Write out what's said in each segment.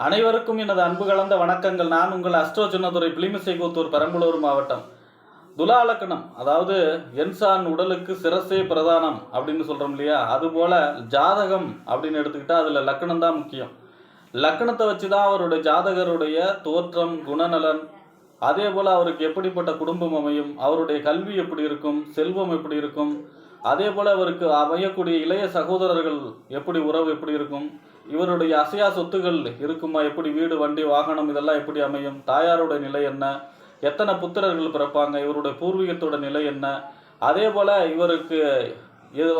அனைவருக்கும் எனது அன்பு கலந்த வணக்கங்கள். நான் உங்கள் அஸ்ட்ரோ சின்னதுரை, புலிமிசைக்கூத்தூர், பெரம்பலூர் மாவட்டம். துலா லக்னம், அதாவது என்சான் உடலுக்கு சிரசே பிரதானம் அப்படின்னு சொல்கிறோம் இல்லையா, அதுபோல் ஜாதகம் அப்படின்னு எடுத்துக்கிட்டால் அதில் லக்னம் தான் முக்கியம். லக்னத்தை வச்சு தான் அவருடைய ஜாதகருடைய தோற்றம், குணநலன், அதே போல் அவருக்கு எப்படிப்பட்ட குடும்பம் அமையும், அவருடைய கல்வி எப்படி இருக்கும், செல்வம் எப்படி இருக்கும், அதே போல் அவருக்கு அமையக்கூடிய இளைய சகோதரர்கள் எப்படி உறவு எப்படி இருக்கும், இவருடைய அசையா சொத்துகள் இருக்குமா, எப்படி வீடு வண்டி வாகனம் இதெல்லாம் எப்படி அமையும், தாயாருடைய நிலை என்ன, எத்தனை புத்திரர்கள் பிறப்பாங்க, இவருடைய பூர்வீகத்தோட நிலை என்ன, அதே போல் இவருக்கு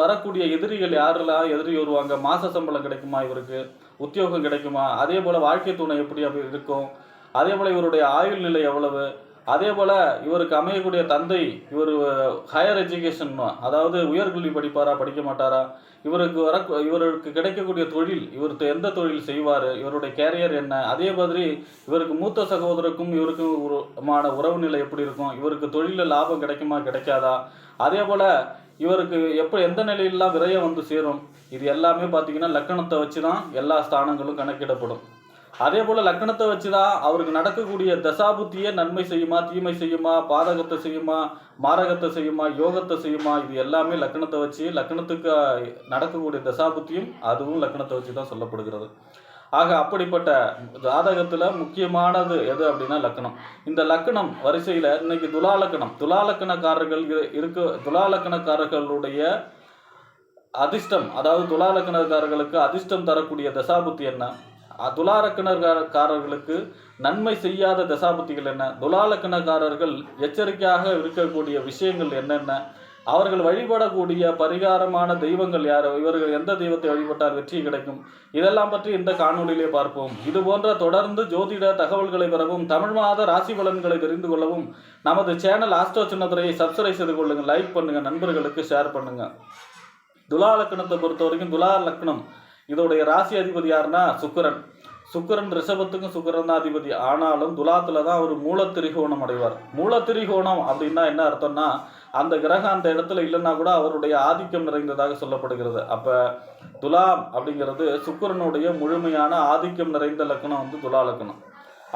வரக்கூடிய எதிரிகள் யாரெல்லாம் எதிரி வருவாங்க, மாத சம்பளம் கிடைக்குமா, இவருக்கு உத்தியோகம் கிடைக்குமா, அதே போல் வாழ்க்கை துணை எப்படி இருக்கும், அதே போல் இவருடைய ஆயுள் நிலை எவ்வளவு, அதே போல் இவருக்கு அமையக்கூடிய தந்தை இவர் ஹையர் எஜுகேஷன், அதாவது உயர்கல்வி படிப்பாரா படிக்க மாட்டாரா, இவருக்கு கிடைக்கக்கூடிய தொழில், இவருக்கு எந்த தொழில் செய்வார், இவருடைய கேரியர் என்ன, அதே மாதிரி இவருக்கு மூத்த சகோதரருக்கும் இவருக்கும் உறவு நிலை எப்படி இருக்கும், இவருக்கு தொழிலில் லாபம் கிடைக்குமா கிடைக்காதா, அதே போல் இவருக்கு எந்த நிலையிலாம் விரயம் வந்து சேரும், இது எல்லாமே பார்த்தீங்கன்னா லக்கணத்தை வச்சு தான் எல்லா ஸ்தானங்களும் கணக்கிடப்படும். அதே போல் லக்னத்தை வச்சு தான் அவருக்கு நடக்கக்கூடிய தசாபுத்தியே நன்மை செய்யுமா, தீமை செய்யுமா, பாதகத்தை செய்யுமா, மாரகத்தை செய்யுமா, யோகத்தை செய்யுமா, இது எல்லாமே லக்னத்தை வச்சு, லக்னத்துக்கு நடக்கக்கூடிய தசாபுத்தியும் அதுவும் லக்னத்தை வச்சு தான் சொல்லப்படுகிறது. ஆக அப்படிப்பட்ட ஜாதகத்தில் முக்கியமானது எது அப்படின்னா லக்னம். இந்த லக்னம் வரிசையில் இன்னைக்கு துலாலக்கணக்காரர்கள் துலாலக்கணக்காரர்களுடைய அதிர்ஷ்டம், அதாவது துலாலக்கணக்காரர்களுக்கு அதிர்ஷ்டம் தரக்கூடிய தசாபுத்தி என்ன, துலாலக்கணக்காரர்களுக்கு நன்மை செய்யாத தசாபுத்திகள் என்ன, துலாலக்கணக்காரர்கள் எச்சரிக்கையாக இருக்கக்கூடிய விஷயங்கள் என்னென்ன, அவர்கள் வழிபடக்கூடிய பரிகாரமான தெய்வங்கள் யார், இவர்கள் எந்த தெய்வத்தை வழிபட்டால் வெற்றி கிடைக்கும், இதெல்லாம் பற்றி இந்த காணொலியிலே பார்ப்போம். இது போன்ற தொடர்ந்து ஜோதிட தகவல்களை பெறவும், தமிழ் மாத ராசி பலன்களை தெரிந்து கொள்ளவும் நமது சேனல் ஆஸ்ட்ரோ சின்னதுரையை சப்ஸ்கிரைப் செய்து கொள்ளுங்கள், லைக் பண்ணுங்கள், நண்பர்களுக்கு ஷேர் பண்ணுங்கள். துலா லக்னத்தை பொறுத்த வரைக்கும் துலா லக்னம் இதோடைய ராசி அதிபதி யாருன்னா சுக்கிரன் ரிஷபத்துக்கும் சுக்கிரன் தான் அதிபதி. ஆனாலும் துலாத்துல தான் அவர் மூலத்திரிகோணம் அடைவார். மூலத்திரிகோணம் அப்படின்னா என்ன அர்த்தம்னா, அந்த கிரகம் அந்த இடத்துல இல்லைன்னா கூட அவருடைய ஆதிக்கம் நிறைந்ததாக சொல்லப்படுகிறது. அப்போ துலாம் அப்படிங்கிறது சுக்கிரனுடைய முழுமையான ஆதிக்கம் நிறைந்த லக்கணம் துலா லக்கணம்.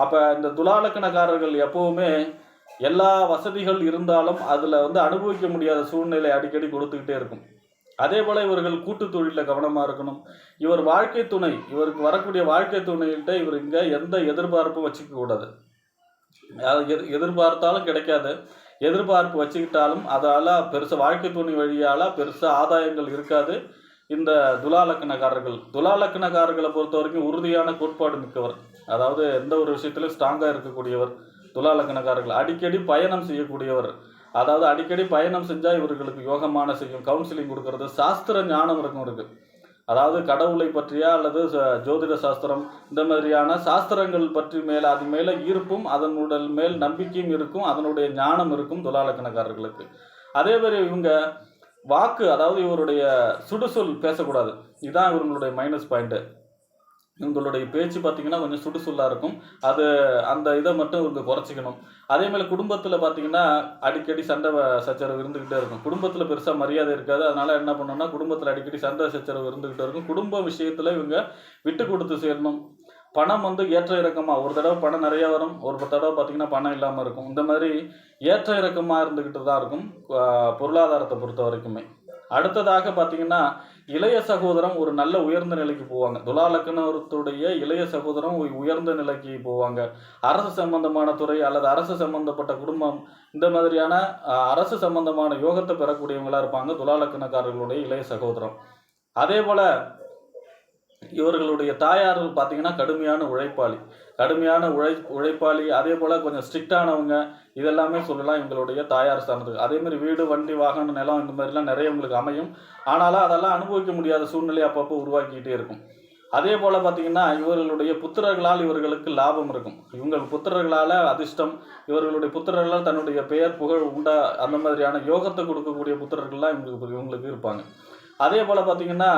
அப்போ இந்த துலா லக்கணக்காரர்கள் எப்பவுமே எல்லா வசதிகள் இருந்தாலும் அதில் அனுபவிக்க முடியாத சூழ்நிலை அடிக்கடி கொடுத்துக்கிட்டே இருக்கும். அதே போல் இவர்கள் கூட்டு தொழிலில் கவனமாக இருக்கணும். இவருக்கு வரக்கூடிய வாழ்க்கை துணைகிட்ட இவர் இங்கே எந்த எதிர்பார்ப்பும் வச்சுக்க கூடாது. எதிர்பார்த்தாலும் கிடைக்காது, எதிர்பார்ப்பு வச்சுக்கிட்டாலும் அதால் பெருசாக வாழ்க்கை துணை வழியால் பெருசாக ஆதாயங்கள் இருக்காது. இந்த துலாலக்கணக்காரர்களை பொறுத்த வரைக்கும் உறுதியான கோட்பாடு மிக்கவர், அதாவது எந்த ஒரு விஷயத்திலும் ஸ்ட்ராங்காக இருக்கக்கூடியவர். துலாலக்கணக்காரர்கள் அடிக்கடி பயணம் செய்யக்கூடியவர், அதாவது அடிக்கடி பயணம் செஞ்சால் இவர்களுக்கு யோகமான செய்யும். கவுன்சிலிங் கொடுக்கறது, சாஸ்திர ஞானம் இருக்கும் இருக்கு, அதாவது கடவுளை பற்றியா அல்லது ஜோதிட சாஸ்திரம் இந்த மாதிரியான சாஸ்திரங்கள் பற்றி அது மேலே ஈர்ப்பும் அதனுடைய மேல் நம்பிக்கையும் இருக்கும், அதனுடைய ஞானம் இருக்கும் துலாலக்கணக்காரர்களுக்கு. அதே மாதிரி இவங்க வாக்கு, அதாவது இவருடைய சுடுசொல் பேசக்கூடாது, இதுதான் இவங்களுடைய மைனஸ் பாயிண்ட்டு. இவங்களுடைய பேச்சு பார்த்தீங்கன்னா கொஞ்சம் சுடுசொல்லாக இருக்கும், அந்த இதை மட்டும் இவங்க குறைச்சிக்கணும். அதே மாதிரி குடும்பத்தில் பார்த்தீங்கன்னா அடிக்கடி சண்டை சச்சரவு இருந்துக்கிட்டே இருக்கும். குடும்பத்தில் பெருசாக மரியாதை இருக்காது, அதனால் என்ன பண்ணணும்னா குடும்பத்தில் அடிக்கடி சண்டை சச்சரவு இருந்துக்கிட்டே இருக்கும். குடும்ப விஷயத்தில் இவங்க விட்டு கொடுத்து சேரணும். பணம் ஏற்ற இறக்கமாக, ஒரு தடவை பணம் நிறையா வரும், ஒரு தடவை பார்த்தீங்கன்னா பணம் இல்லாமல் இருக்கும். இந்த மாதிரி ஏற்ற இறக்கமாக இருந்துக்கிட்டு தான் இருக்கும் பொருளாதாரத்தை பொறுத்த வரைக்குமே. அடுத்ததாக பார்த்தீங்கன்னா இளைய சகோதரம் ஒரு நல்ல உயர்ந்த நிலைக்கு போவாங்க. துலா லக்னத்துடைய இளைய சகோதரம் உயர்ந்த நிலைக்கு போவாங்க. அரசு சம்பந்தமான துறை அல்லது அரசு சம்பந்தப்பட்ட குடும்பம், இந்த மாதிரியான அரசு சம்பந்தமான யோகத்தை பெறக்கூடியவங்களா இருப்பாங்க துலா லக்னக்காரர்களுடைய இளைய சகோதரம். அதே போல இவர்களுடைய தாயார்கள் பார்த்தீங்கன்னா கடுமையான உழைப்பாளி, அதே போல் கொஞ்சம் ஸ்ட்ரிக்டானவங்க, இதெல்லாமே சொல்லலாம் இவங்களுடைய தாயார் ஸ்தானத்துக்கு. அதேமாதிரி வீடு வண்டி வாகனம் நிலம் இந்த மாதிரிலாம் நிறைய உங்களுக்கு அமையும், ஆனாலும் அதெல்லாம் அனுபவிக்க முடியாத சூழ்நிலை அப்பப்போ உருவாக்கிக்கிட்டே இருக்கும். அதே போல் பார்த்திங்கன்னா இவர்களுடைய புத்திரர்களால் இவர்களுக்கு லாபம் இருக்கும். இவங்கள் புத்திரர்களால் அதிர்ஷ்டம், இவர்களுடைய புத்திரர்களால் தன்னுடைய பெயர் புகழ் உண்டா, அந்த மாதிரியான யோகத்தை கொடுக்கக்கூடிய புத்திரர்கள்லாம் இவங்களுக்கு இருப்பாங்க. அதே போல் பார்த்திங்கன்னா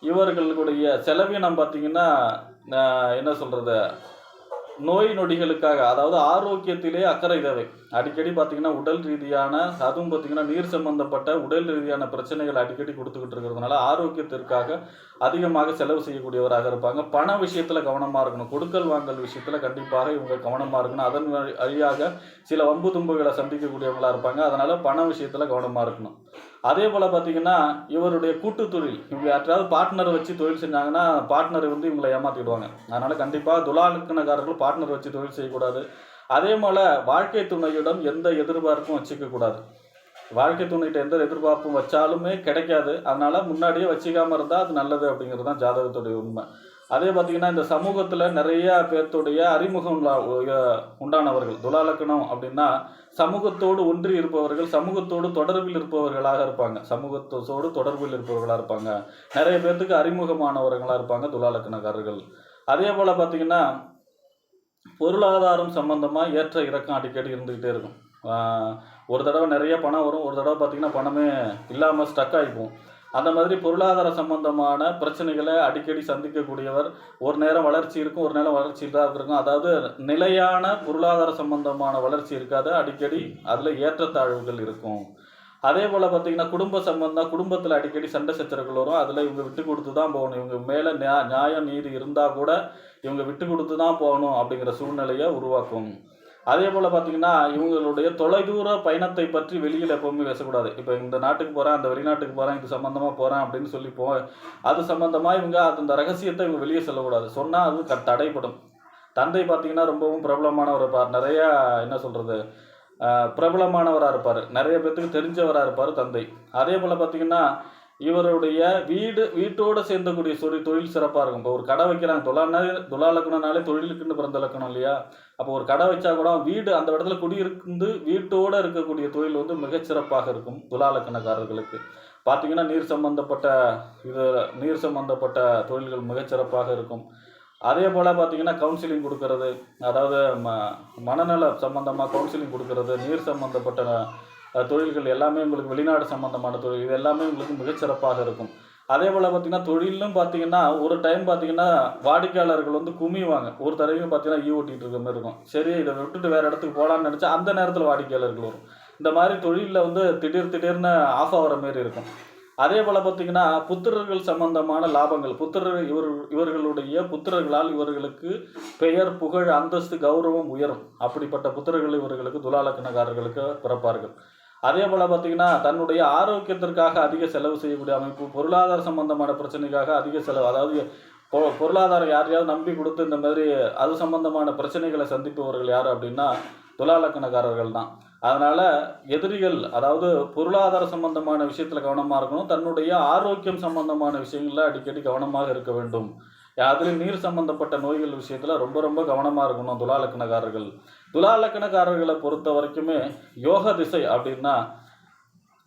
இவர்களுடைய செலவினம் பார்த்தீங்கன்னா என்ன சொல்கிறது, நோய் நொடிகளுக்காக, அதாவது ஆரோக்கியத்திலே அக்கறை தேவை. அடிக்கடி பார்த்தீங்கன்னா, உடல் ரீதியான, அதுவும் பார்த்தீங்கன்னா நீர் சம்பந்தப்பட்ட உடல் ரீதியான பிரச்சனைகள் அடிக்கடி கொடுத்துக்கிட்டு இருக்கிறதுனால, ஆரோக்கியத்திற்காக அதிகமாக செலவு செய்யக்கூடியவராக இருப்பாங்க. பண விஷயத்துல கவனமா இருக்கணும். கொடுக்கல் வாங்கல் விஷயத்துல கண்டிப்பாக இவங்க கவனமா இருக்கணும். அதன் வழியாக சில வம்பு தும்புகளை சந்திக்கக்கூடியவங்களா இருப்பாங்க. அதனால பண விஷயத்துல கவனமா இருக்கணும். அதே போல பார்த்தீங்கன்னா, இவருடைய கூட்டு தொழில், இவங்க யார்ட்டாவது பார்ட்னர் வச்சு தொழில் செஞ்சாங்கன்னா, பார்ட்னர் வந்து இவங்கள ஏமாத்திடுவாங்க. அதனால கண்டிப்பா துலா லக்னக்காரர்கள் பார்ட்னர் வச்சு தொழில் செய்யக்கூடாது. அதே போல வாழ்க்கை துணையிடம் எந்த எதிர்பார்ப்பும் வச்சுக்க கூடாது. வாழ்க்கை துணைகிட்ட எந்த எதிர்பார்ப்பும் வச்சாலுமே கிடைக்காது. அதனால முன்னாடியே வச்சுக்காம இருந்தா அது நல்லது அப்படிங்கிறது தான் ஜாதகத்துடைய உண்மை. அதே பார்த்தீங்கன்னா, இந்த சமூகத்துல நிறைய பேர்த்துடைய அறிமுகம் உண்டானவர்கள். துலா லக்னம் அப்படின்னா, சமூகத்தோடு ஒன்றி இருப்பவர்கள், சமூகத்தோடு தொடர்பில் இருப்பவர்களாக இருப்பாங்க. சமூகத்தோடு தொடர்பில் இருப்பவர்களாக இருப்பாங்க. நிறைய பேர்த்துக்கு அறிமுகமானவர்களாக இருப்பாங்க துலா லக்னக்காரர்கள். அதே போல பார்த்தீங்கன்னா, பொருளாதாரம் சம்பந்தமா ஏற்ற இறக்கம் அடிக்கடி இருந்துகிட்டே இருக்கும். ஒரு தடவை நிறைய பணம் வரும், ஒரு தடவை பார்த்தீங்கன்னா பணமே இல்லாமல் ஸ்டக் ஆகிப்போம். அந்த மாதிரி பொருளாதார சம்பந்தமான பிரச்சனைகளை அடிக்கடி சந்திக்கக்கூடியவர். ஒரு நேரம் வளர்ச்சி இருக்கும், ஒரு நேரம் வளர்ச்சி இல்லாத இருக்கும். அதாவது நிலையான பொருளாதார சம்பந்தமான வளர்ச்சி இருக்காது. அடிக்கடி அதில் ஏற்றத்தாழ்வுகள் இருக்கும். அதே போல் பார்த்தீங்கன்னா, குடும்ப சம்பந்தம், குடும்பத்தில் அடிக்கடி சண்டை சச்சரவுகள் வரும். அதில் இவங்க விட்டு கொடுத்து தான் போகணும். இவங்க மேலே நியாயம் நீதி இருந்தால் கூட இவங்க விட்டு கொடுத்து தான் போகணும் அப்படிங்கிற சூழ்நிலையை உருவாக்கும். அதே போல் பார்த்தீங்கன்னா, இவங்களுடைய தொலைதூர பயணத்தை பற்றி வெளியில் எப்போவுமே பேசக்கூடாது. இப்போ இந்த நாட்டுக்கு போகிறேன், அந்த வெளிநாட்டுக்கு போகிறேன், இது சம்மந்தமாக போகிறேன் அப்படின்னு சொல்லி அது சம்மந்தமாக இவங்க அந்த ரகசியத்தை இவங்க வெளியே சொல்லக்கூடாது. சொன்னால் அது தடைப்படும். தந்தை பார்த்தீங்கன்னா ரொம்பவும் பிரபலமானவர் இருப்பார். நிறையா என்ன சொல்கிறது, பிரபலமானவராக இருப்பார். நிறைய பேர்த்துக்கு தெரிஞ்சவராக இருப்பார் தந்தை. அதே போல் பார்த்தீங்கன்னா, இவருடைய வீட்டோடு சேர்ந்தக்கூடிய தொழில் சிறப்பாக இருக்கும். இப்போ ஒரு கடை வைக்கிறாங்க, துலா லக்னம்னாலே தொழிலுக்குன்னு பிறந்த லக்னம் இல்லையா? அப்போ ஒரு கடை வச்சா கூட வீடு அந்த இடத்துல குடியிருந்து வீட்டோடு இருக்கக்கூடிய தொழில் வந்து மிகச்சிறப்பாக இருக்கும் துலா லக்னக்காரர்களுக்கு. பார்த்தீங்கன்னா, நீர் சம்பந்தப்பட்ட தொழில்கள் மிகச்சிறப்பாக இருக்கும். அதே போல் பார்த்தீங்கன்னா, கவுன்சிலிங் கொடுக்கறது, அதாவது மனநல சம்பந்தமாக கவுன்சிலிங் கொடுக்கறது, நீர் சம்பந்தப்பட்ட தொழில்கள் எல்லாமே உங்களுக்கு, வெளிநாடு சம்பந்தமான தொழில், இது எல்லாமே உங்களுக்கு மிகச்சிறப்பாக இருக்கும். அதே போல் பார்த்தீங்கன்னா, தொழிலும் பார்த்தீங்கன்னா ஒரு டைம் பார்த்தீங்கன்னா வாடிக்கையாளர்கள் வந்து குமிவாங்க. ஒரு தடவையும் பார்த்தீங்கன்னா ஓட்டிகிட்டு இருக்க மாதிரி இருக்கும். சரி, இதை விட்டுட்டு வேறு இடத்துக்கு போகலான்னு நினச்சா அந்த நேரத்தில் வாடிக்கையாளர்கள் வரும். இந்த மாதிரி தொழிலில் வந்து திடீர்னு ஆஃப் ஆகிற மாரி இருக்கும். அதே போல் பார்த்தீங்கன்னா, புத்திரர்கள் சம்பந்தமான லாபங்கள், இவர்களுடைய புத்திரர்களால் இவர்களுக்கு பெயர், புகழ், அந்தஸ்து, கௌரவம் உயரும். அப்படிப்பட்ட புத்திரர்கள் இவர்களுக்கு துலா லக்னக்காரர்களுக்கு பிறப்பார்கள். அதே போல் பார்த்தீங்கன்னா, தன்னுடைய ஆரோக்கியத்திற்காக அதிக செலவு செய்யக்கூடிய அமைப்பு, பொருளாதார சம்பந்தமான பிரச்சனைக்காக அதிக செலவு, அதாவது பொருளாதாரம் யாரையாவது நம்பி கொடுத்து இந்த மாதிரி அது சம்பந்தமான பிரச்சனைகளை சந்திப்பவர்கள் யார் அப்படின்னா துலா லக்னக்காரர்கள் தான். அதனால் எதிரிகள், அதாவது பொருளாதார சம்பந்தமான விஷயத்தில் கவனமாக இருக்கணும். தன்னுடைய ஆரோக்கியம் சம்பந்தமான விஷயங்களில் அடிக்கடி கவனமாக இருக்க வேண்டும். அதுலேயும் நீர் சம்பந்தப்பட்ட நோய்கள் விஷயத்தில் ரொம்ப ரொம்ப கவனமாக இருக்கணும் துலா லக்னக்காரர்கள். துலா லக்னக்காரர்களை பொறுத்த வரைக்குமே யோக திசை அப்படின்னா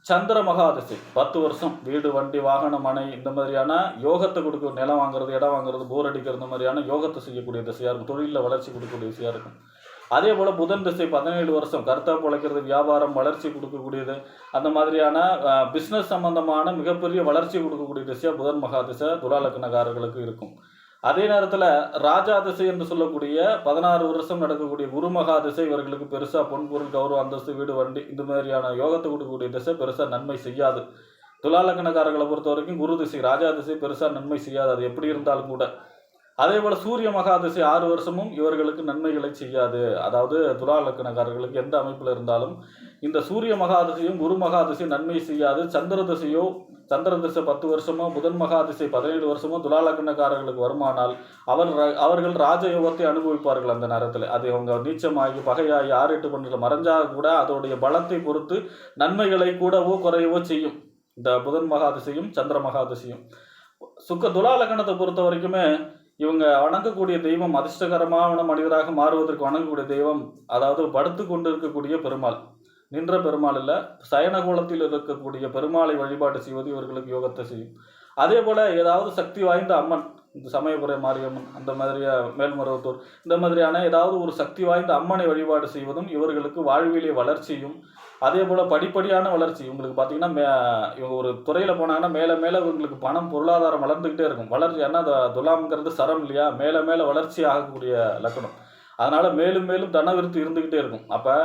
சந்திர மகா திசை. 10 வருஷம் வீடு, வண்டி, வாகனம், மனை, இந்த மாதிரியான யோகத்தை கொடுக்க, நிலம் வாங்குறது, இடம் வாங்குறது, போர் அடிக்கிறது, இந்த மாதிரியான யோகத்தை செய்யக்கூடிய திசையாக இருக்கும். தொழிலில் வளர்ச்சி கொடுக்கக்கூடிய திசையாக இருக்கும். அதே போல் புதன் திசை 17 வருஷம் கர்த்தா பிழைக்கிறது, வியாபாரம், வளர்ச்சி கொடுக்கக்கூடியது, அந்த மாதிரியான பிஸ்னஸ் சம்பந்தமான மிகப்பெரிய வளர்ச்சி கொடுக்கக்கூடிய திசையாக புதன் மகா திசை துலா லக்னக்காரர்களுக்கு இருக்கும். அதே நேரத்தில் ராஜா திசை என்று சொல்லக்கூடிய 16 வருஷம் நடக்கக்கூடிய குரு மகா திசை இவர்களுக்கு பெருசாக பொன், பொருள், கௌரவம், அந்தஸ்து, வீடு, வண்டி, இந்த மாதிரியான யோகத்தை கொடுக்கக்கூடிய திசை பெருசாக நன்மை செய்யாது. துலா லக்னக்காரர்களை பொறுத்த வரைக்கும் குரு திசை, ராஜா திசை பெருசாக நன்மை செய்யாது, அது எப்படி இருந்தாலும் கூட. அதே போல் சூரிய மகாதிசை 6 வருஷமும் இவர்களுக்கு நன்மைகளை செய்யாது. அதாவது துலா லக்னக்காரர்களுக்கு எந்த அமைப்பில் இருந்தாலும் இந்த சூரிய மகாதிசையும் குரு மகாதிசையும் நன்மை செய்யாது. சந்திர திசை 10 வருஷமோ, புதன் மகாதிசை 17 வருஷமோ துலா லக்னக்காரர்களுக்கு வருமானால் அவர்கள் ராஜயோகத்தை அனுபவிப்பார்கள். அந்த நேரத்தில் அது அவங்க நீச்சமாகி பகையாகி 6-8 பண்ணில் மறைஞ்சால் கூட அதோடைய பலத்தை பொறுத்து நன்மைகளை கூடவோ குறையவோ செய்யும். இந்த புதன் மகாதிசையும் சந்திர மகாதிசையும். துலா லக்னத்தை பொறுத்த வரைக்குமே இவங்க வணங்கக்கூடிய தெய்வம், அதிர்ஷ்டகரமான மனிதராக மாறுவதற்கு வணங்கக்கூடிய தெய்வம், அதாவது படுத்து கொண்டு இருக்கக்கூடிய பெருமாள், நின்ற பெருமாள் இல்லை, சயனகோலத்தில் இருக்கக்கூடிய பெருமாளை வழிபாடு செய்வது இவர்களுக்கு யோகத்தை செய்யும். அதே போல் ஏதாவது சக்தி வாய்ந்த அம்மன், இந்த சமயபுரை மாரியம்மன், அந்த மாதிரியா மேல்மருவத்தூர், இந்த மாதிரியான ஏதாவது ஒரு சக்தி வாய்ந்த அம்மனை வழிபாடு செய்வதும் இவர்களுக்கு வாழ்விலே வளர்ச்சியும், அதே போல் படிப்படியான வளர்ச்சி. இவங்களுக்கு பார்த்தீங்கன்னா இவங்க ஒரு துறையில் போனாங்கன்னா மேலே மேலே இவங்களுக்கு பணம், பொருளாதாரம் வளர்ந்துக்கிட்டே இருக்கும். வளர்ச்சி, ஏன்னா துலாம்ங்கிறது சரம் இல்லையா, மேலே மேலே வளர்ச்சி ஆகக்கூடிய லக்னம். அதனால மேலும் மேலும் தனவிருத்தி இருந்துகிட்டே இருக்கும். அப்ப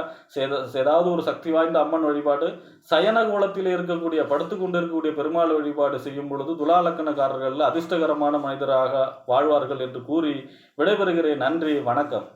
ஏதாவது ஒரு சக்தி வாய்ந்த அம்மன் வழிபாடு, சயன கோலத்தில் இருக்கக்கூடிய படுத்து கொண்டு இருக்கக்கூடிய பெருமாள் வழிபாடு செய்யும் பொழுது துலா லக்னக்காரர்கள் அதிர்ஷ்டகரமான மனிதராக வாழ்வார்கள் என்று கூறி விடைபெறுகிறேன். நன்றி, வணக்கம்.